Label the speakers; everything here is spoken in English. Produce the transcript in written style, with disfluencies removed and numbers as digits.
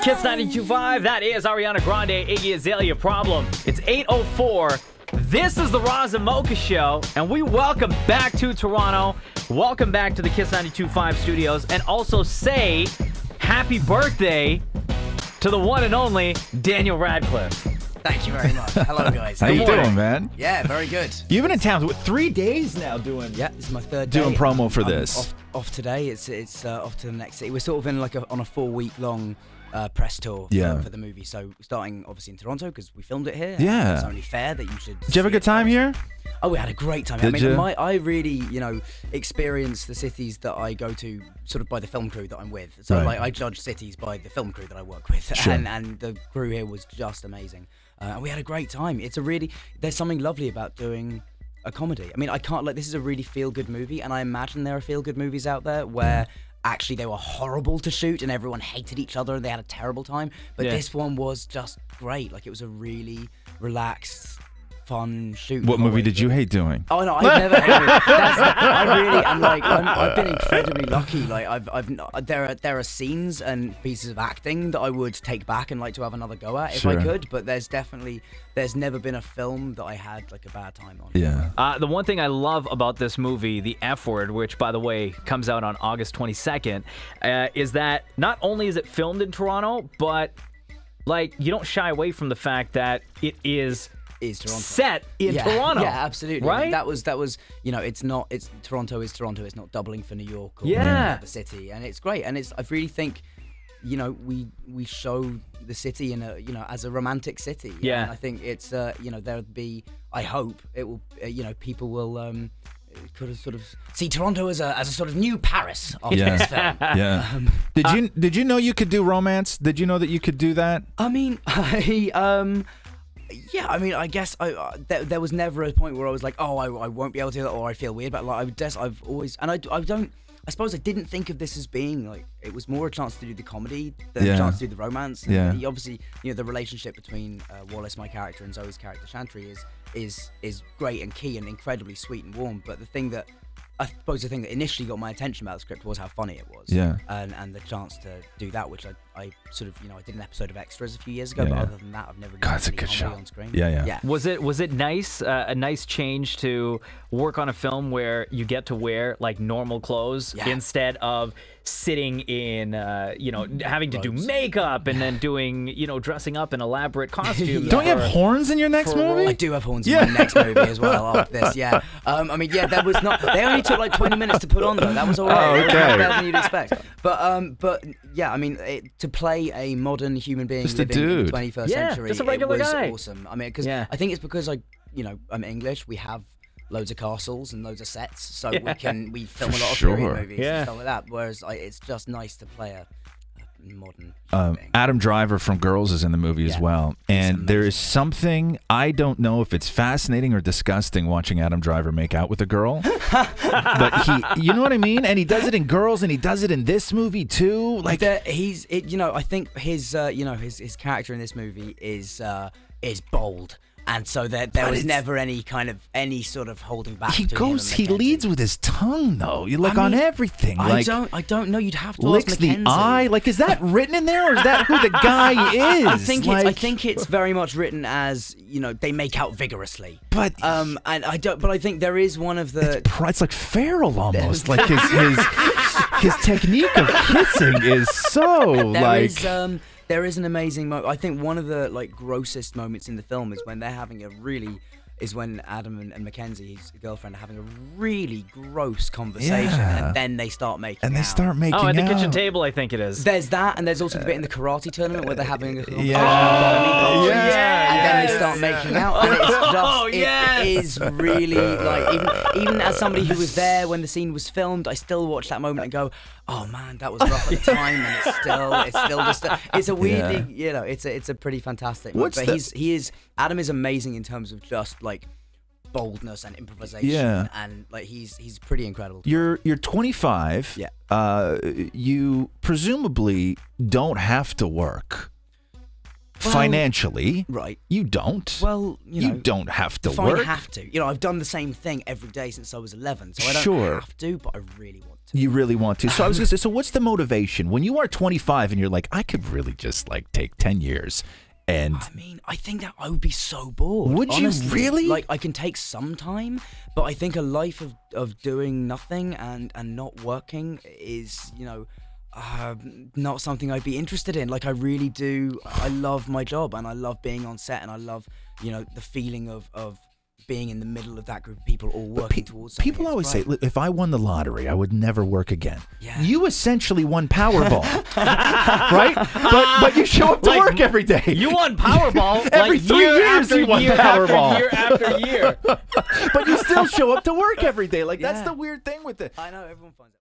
Speaker 1: KiSS 92.5, that is Ariana Grande, Iggy Azalea, Problem. It's 8:04. This is the Roz Mocha Show, and we welcome back to Toronto. Welcome back to the KiSS 92.5 studios, and also say happy birthday to the one and only Daniel Radcliffe.
Speaker 2: Thank you very much. Hello, guys.
Speaker 3: How you doing, man?
Speaker 2: Yeah, very good.
Speaker 3: You've been in town with 3 days now doing.
Speaker 2: Yeah, this is my third day.
Speaker 3: Doing promo for
Speaker 2: I'm
Speaker 3: this.
Speaker 2: Off today. It's off to the next city. We're sort of in like on a 4-week-long press tour for the movie. So starting obviously in Toronto because we filmed it here.
Speaker 3: Yeah.
Speaker 2: It's only fair that you should.
Speaker 3: Did you have a good time here?
Speaker 2: Oh, we had a great time.
Speaker 3: Did you?
Speaker 2: I really, experience the cities that I go to sort of by the film crew that I'm with. So
Speaker 3: Right.
Speaker 2: like I judge cities by the film crew that I work with,
Speaker 3: Sure.
Speaker 2: and the crew here was just amazing. And we had a great time. There's something lovely about doing a comedy. I mean, this is a really feel-good movie, and I imagine there are feel-good movies out there where actually they were horrible to shoot and everyone hated each other and they had a terrible time. But this one was just great. Like, it was a really relaxed, fun shoot.
Speaker 3: What movie did you hate doing?
Speaker 2: Oh no, I've never hated it. I really am like I've been incredibly lucky. Like there are scenes and pieces of acting that I would take back and like to have another go at if I could. But there's never been a film that I had like a bad time on.
Speaker 3: Yeah.
Speaker 1: The one thing I love about this movie, The F Word, which by the way comes out on August 22nd, is that not only is it filmed in Toronto, but like you don't shy away from the fact that it is
Speaker 2: Toronto.
Speaker 1: Set in Toronto.
Speaker 2: Yeah, absolutely.
Speaker 1: Right?
Speaker 2: That was it's Toronto is Toronto. It's not doubling for New York or the city, and it's great. And I really think, we show the city in as a romantic city.
Speaker 1: Yeah.
Speaker 2: And I think it's there'll be, I hope it will people will could have sort of see Toronto as a sort of new Paris after this film.
Speaker 3: Yeah. Did you know you could do romance? Did you know that you could do that?
Speaker 2: I mean, yeah, I mean, I guess there was never a point where I was like, oh, I won't be able to do that, or I feel weird. But like, I've always, and I suppose I didn't think of this as being like, it was more a chance to do the comedy than a chance to do the romance. And obviously, the relationship between Wallace, my character, and Zoe's character, Chantry, is great and key and incredibly sweet and warm. But I suppose the thing that initially got my attention about the script was how funny it was.
Speaker 3: Yeah.
Speaker 2: And the chance to do that, which I sort of, I did an episode of Extras a few years ago, but other than that, I've never done
Speaker 3: it's a
Speaker 2: any
Speaker 3: good
Speaker 2: comedy
Speaker 3: show.
Speaker 2: on screen.
Speaker 3: Yeah.
Speaker 1: Was it nice, a nice change to work on a film where you get to wear like normal clothes instead of sitting in, having to do makeup and then doing, dressing up in elaborate costumes.
Speaker 3: Don't you have horns in your next movie?
Speaker 2: I do have horns in my next movie as well after this, I mean, there was not, they only took like 20 minutes to put on though, that was alright.
Speaker 3: Oh, okay.
Speaker 2: That was better than you'd expect. But yeah, I mean, to play a modern human being
Speaker 3: Just a
Speaker 2: living in the
Speaker 3: dude.
Speaker 2: 21st century,
Speaker 1: just a regular
Speaker 2: it was
Speaker 1: guy.
Speaker 2: awesome. I mean, because I think it's because I'm English, we have loads of castles and loads of sets, so we film a lot of period movies and stuff like that, whereas it's just nice to play a modern
Speaker 3: Adam Driver from Girls is in the movie as well, and there is something, I don't know if it's fascinating or disgusting watching Adam Driver make out with a girl, but you know what I mean, and he does it in Girls and he does it in this movie too. Like
Speaker 2: I think his character in this movie is bold. And so there was never any sort of holding back.
Speaker 3: He leads with his tongue though. You look on everything.
Speaker 2: I don't know. You'd have to
Speaker 3: licks
Speaker 2: ask
Speaker 3: the
Speaker 2: Mackenzie.
Speaker 3: eye. Like, is that written in there, or is that who the guy is?
Speaker 2: I think it's very much written as they make out vigorously.
Speaker 3: But
Speaker 2: and I don't. But I think there is one of the.
Speaker 3: It's like feral almost. Like his technique of kissing is so
Speaker 2: There is an amazing moment. I think one of the grossest moments in the film is when they're having when Adam and Mackenzie, his girlfriend, are having a really gross conversation, and then they start making out.
Speaker 1: At the kitchen table, I think it is.
Speaker 2: There's that, and there's also the bit in the karate tournament where they're having a conversation
Speaker 1: and
Speaker 2: then they start making out, and it is really even as somebody who was there when the scene was filmed, I still watch that moment and go, oh man, that was rough at the time, and it's still just it's a weirdly it's a pretty fantastic moment. But Adam is amazing in terms of just boldness and improvisation, and he's pretty incredible.
Speaker 3: You're 25. You presumably don't have to work financially.
Speaker 2: Right.
Speaker 3: You don't.
Speaker 2: Well,
Speaker 3: you don't have to
Speaker 2: fine,
Speaker 3: work.
Speaker 2: have to. I've done the same thing every day since I was 11, so I don't have to, but I really want to.
Speaker 3: You really want to. So I was going to say, so what's the motivation? When you are 25 and you're like, I could really just like take 10 years and...
Speaker 2: I mean, I think that I would be so bored.
Speaker 3: Would
Speaker 2: honestly.
Speaker 3: you really?
Speaker 2: Like, I can take some time, but I think a life of doing nothing and not working is, not something I'd be interested in. Like, I really do. I love my job and I love being on set and I love, the feeling of being in the middle of that group of people all working towards something.
Speaker 3: People always say, if I won the lottery, I would never work again.
Speaker 2: Yeah.
Speaker 3: You essentially won Powerball, right? But you show up to work every day.
Speaker 1: You won Powerball
Speaker 3: every 3 years. You won Powerball
Speaker 1: year after year.
Speaker 3: But you still show up to work every day. Like that's the weird thing with it.
Speaker 2: I know everyone finds it.